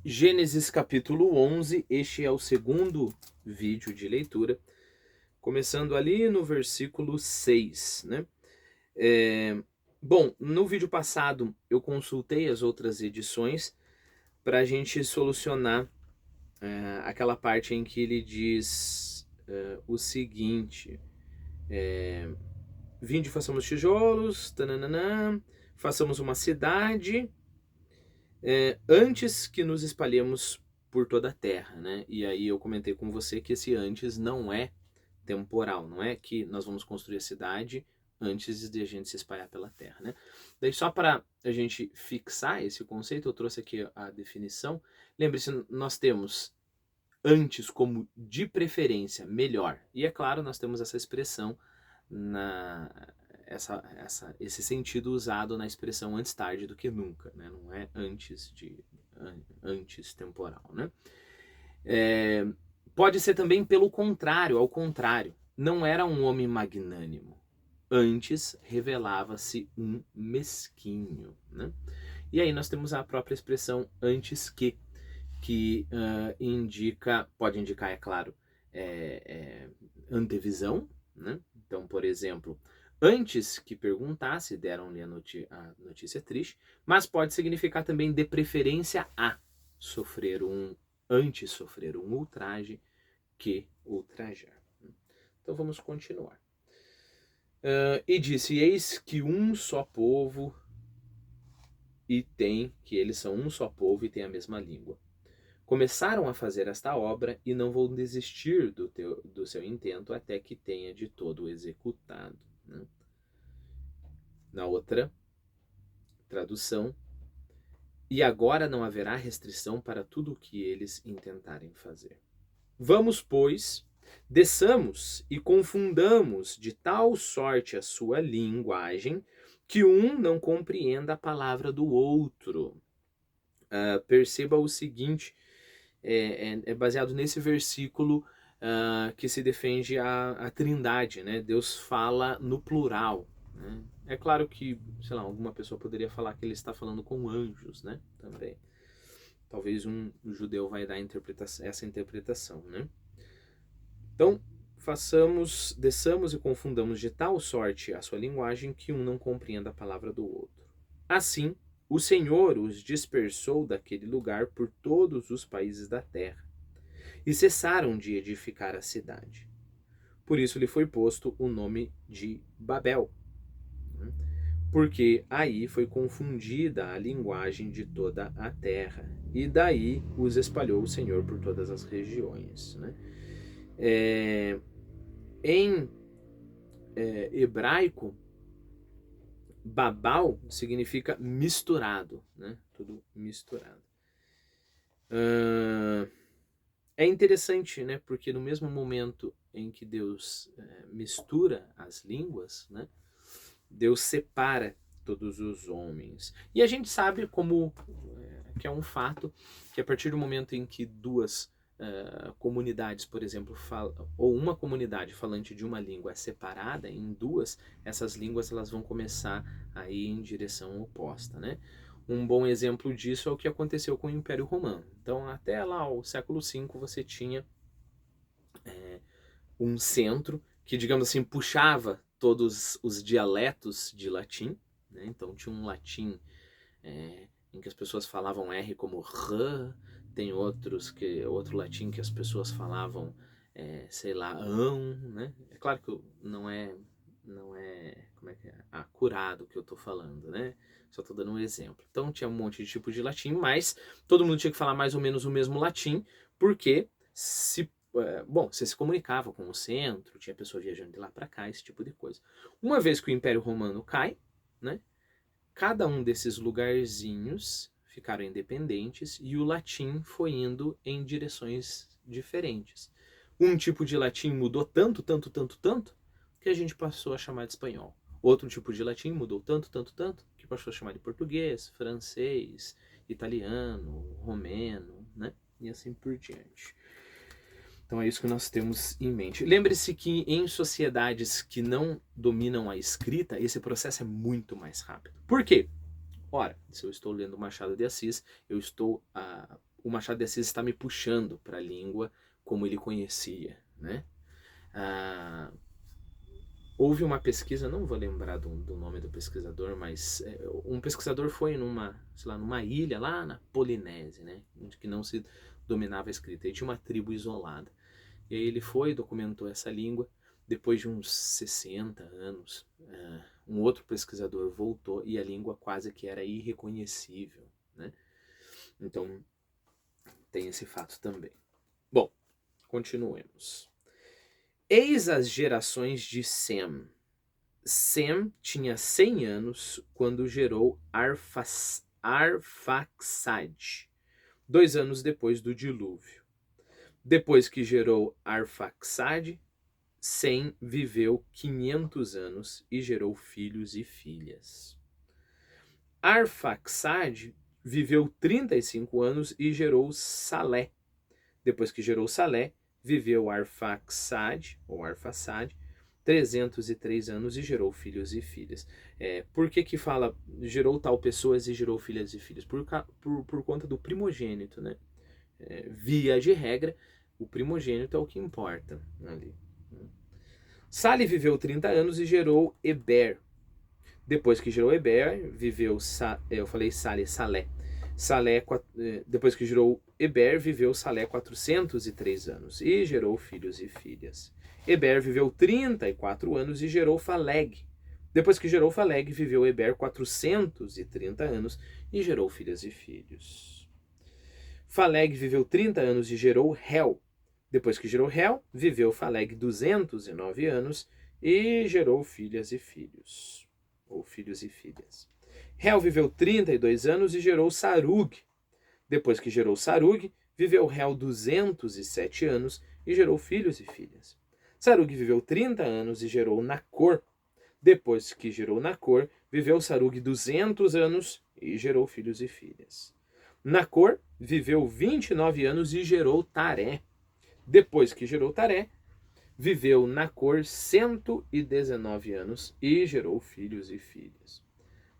Gênesis capítulo 11, este é o segundo vídeo de leitura, começando ali no versículo 6, né? Bom, no vídeo passado eu consultei as outras edições para a gente solucionar aquela parte em que ele diz o seguinte: vinde, façamos tijolos, tananana, façamos uma cidade, antes que nos espalhemos por toda a terra, né? E aí eu comentei com você que esse antes não é temporal, não é que nós vamos construir a cidade antes de a gente se espalhar pela terra, né? Daí só para a gente fixar esse conceito, eu trouxe aqui a definição. Lembre-se, nós temos antes como de preferência, melhor. E é claro, nós temos essa expressão esse sentido usado na expressão antes tarde do que nunca, né? Não é antes temporal, né? Pode ser também pelo contrário, ao contrário. Não era um homem magnânimo. Antes revelava-se um mesquinho, né? E aí nós temos a própria expressão antes que pode indicar, é claro, antevisão, né? Então, por exemplo, antes que perguntasse, deram-lhe a notícia triste, mas pode significar também de preferência a antes sofrer um ultraje que ultrajar. Então vamos continuar. E disse, eis que um só povo que eles são um só povo e têm a mesma língua. Começaram a fazer esta obra e não vão desistir do seu intento até que tenha de todo executado. Né? Na outra tradução, e agora não haverá restrição para tudo o que eles intentarem fazer. Vamos, pois, desçamos e confundamos de tal sorte a sua linguagem que um não compreenda a palavra do outro. Perceba o seguinte, é baseado nesse versículo que se defende a trindade, né? Deus fala no plural, né? É claro que, sei lá, alguma pessoa poderia falar que ele está falando com anjos, né? Também. Talvez um judeu vai dar essa interpretação, né? Então, desçamos e confundamos de tal sorte a sua linguagem que um não compreenda a palavra do outro. Assim, o Senhor os dispersou daquele lugar por todos os países da terra, e cessaram de edificar a cidade. Por isso lhe foi posto o nome de Babel, porque aí foi confundida a linguagem de toda a terra, e daí os espalhou o Senhor por todas as regiões. Né? Em hebraico, Babal significa misturado, né? Tudo misturado. É interessante, né? Porque no mesmo momento em que Deus mistura as línguas, né? Deus separa todos os homens. E a gente sabe que é um fato que a partir do momento em que duas comunidades, por exemplo, ou uma comunidade falante de uma língua é separada em duas, essas línguas elas vão começar a ir em direção oposta, né? Um bom exemplo disso é o que aconteceu com o Império Romano. Então, até lá, o século V, você tinha um centro que, digamos assim, puxava todos os dialetos de latim, né? Então, tinha um latim em que as pessoas falavam R como R, tem outro latim que as pessoas falavam, sei lá, ão, né? É claro que não é como é que é? Curado que eu tô falando, né? Só tô dando um exemplo. Então tinha um monte de tipo de latim, mas todo mundo tinha que falar mais ou menos o mesmo latim, porque você se comunicava com o centro, tinha pessoas viajando de lá para cá, esse tipo de coisa. Uma vez que o Império Romano cai, né? Cada um desses lugarzinhos ficaram independentes e o latim foi indo em direções diferentes. Um tipo de latim mudou tanto, que a gente passou a chamar de espanhol. Outro tipo de latim mudou tanto, que passou a chamar de português, francês, italiano, romeno, né? E assim por diante. Então é isso que nós temos em mente. Lembre-se que em sociedades que não dominam a escrita, esse processo é muito mais rápido. Por quê? Ora, se eu estou lendo Machado de Assis, eu estou o Machado de Assis está me puxando para a língua como ele conhecia, né? Houve uma pesquisa, não vou lembrar do nome do pesquisador, mas um pesquisador foi numa ilha lá na Polinésia, né? Que não se dominava a escrita. E tinha uma tribo isolada. E aí ele foi e documentou essa língua. Depois de uns 60 anos, um outro pesquisador voltou e a língua quase que era irreconhecível, né? Então, tem esse fato também. Bom, continuemos. Eis as gerações de Sem. Sem tinha 100 anos quando gerou Arfaxade, 2 anos depois do dilúvio. Depois que gerou Arfaxade, Sem viveu 500 anos e gerou filhos e filhas. Arfaxade viveu 35 anos e gerou Salé. Depois que gerou Salé, viveu Arfaxade, ou Arfaxade, 303 anos e gerou filhos e filhas. Por que fala gerou tal pessoas e gerou filhas e filhos? Por conta do primogênito, né? Via de regra, o primogênito é o que importa ali. Sale viveu 30 anos e gerou Eber. Depois que gerou Eber, viveu, eu falei Salé. Depois que gerou Eber, viveu Salé 403 anos e gerou filhos e filhas. Eber viveu 34 anos e gerou Faleg. Depois que gerou Faleg, viveu Eber 430 anos e gerou filhas e filhos. Faleg viveu 30 anos e gerou Hel. Depois que gerou Hel, viveu Faleg 209 anos e gerou filhas e filhos. Ou filhos e filhas. Hel viveu 32 anos e gerou Sarug. Depois que gerou Sarug, viveu Hel 207 anos e gerou filhos e filhas. Sarug viveu 30 anos e gerou Nacor. Depois que gerou Nacor, viveu Sarug 200 anos e gerou filhos e filhas. Nacor viveu 29 anos e gerou Taré. Depois que gerou Taré, viveu Nacor 119 anos e gerou filhos e filhas.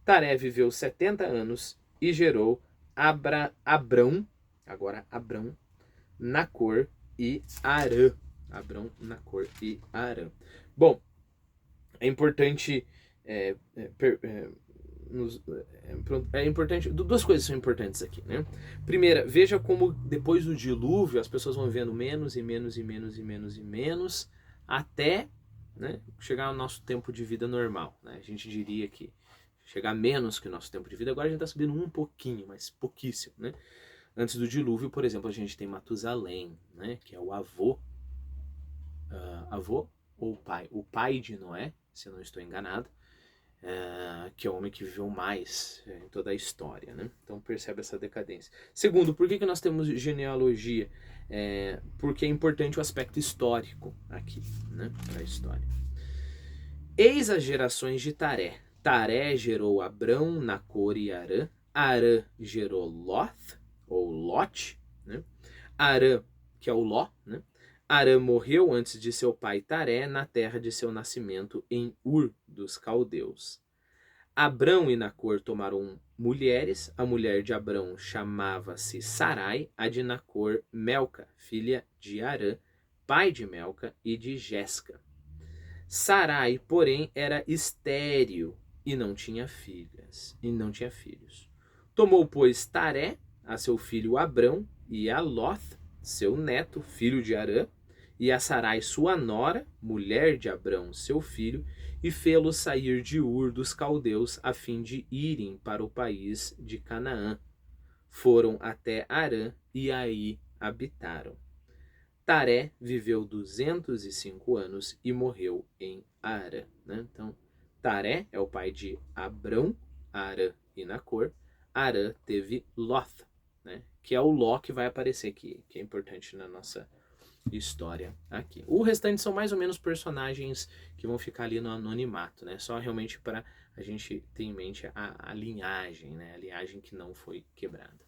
Taré viveu 70 anos e gerou Abrão, Nacor e Arã. Abrão, Nacor e Arã. Bom, é importante duas coisas são importantes aqui, né? Primeira, veja como depois do dilúvio as pessoas vão vivendo menos e menos e menos e menos e menos até, né, chegar ao nosso tempo de vida normal, né? A gente diria que chegar menos que o nosso tempo de vida. Agora a gente está subindo um pouquinho, mas pouquíssimo, né? Antes do dilúvio, por exemplo, a gente tem Matusalém, né, que é o avô ou pai? O pai de Noé, se eu não estou enganado, que é o homem que viveu mais em toda a história, né? Então percebe essa decadência. Segundo, por que nós temos genealogia? Porque é importante o aspecto histórico aqui, né, para a história. Eis as gerações de Taré. Taré gerou Abrão, Nacor e Arã. Arã gerou Loth, ou Lot, né? Arã, que é o Ló, né? Arã morreu antes de seu pai Taré na terra de seu nascimento em Ur dos Caldeus. Abrão e Nacor tomaram mulheres. A mulher de Abrão chamava-se Sarai, a de Nacor Melca, filha de Arã, pai de Melca e de Jesca. Sarai, porém, era estéril e não tinha filhos. Tomou, pois, Taré, a seu filho Abrão, e a Loth, seu neto, filho de Arã, e a Sarai, sua nora, mulher de Abrão, seu filho, e fê-los sair de Ur dos Caldeus, a fim de irem para o país de Canaã. Foram até Arã e aí habitaram. Taré viveu 205 anos e morreu em Arã, né? Então, Taré é o pai de Abrão, Arã e Nacor. Arã teve Loth, né? Que é o Ló que vai aparecer aqui, que é importante na nossa história aqui. O restante são mais ou menos personagens que vão ficar ali no anonimato, né? Só realmente para a gente ter em mente a linhagem, né? A linhagem que não foi quebrada.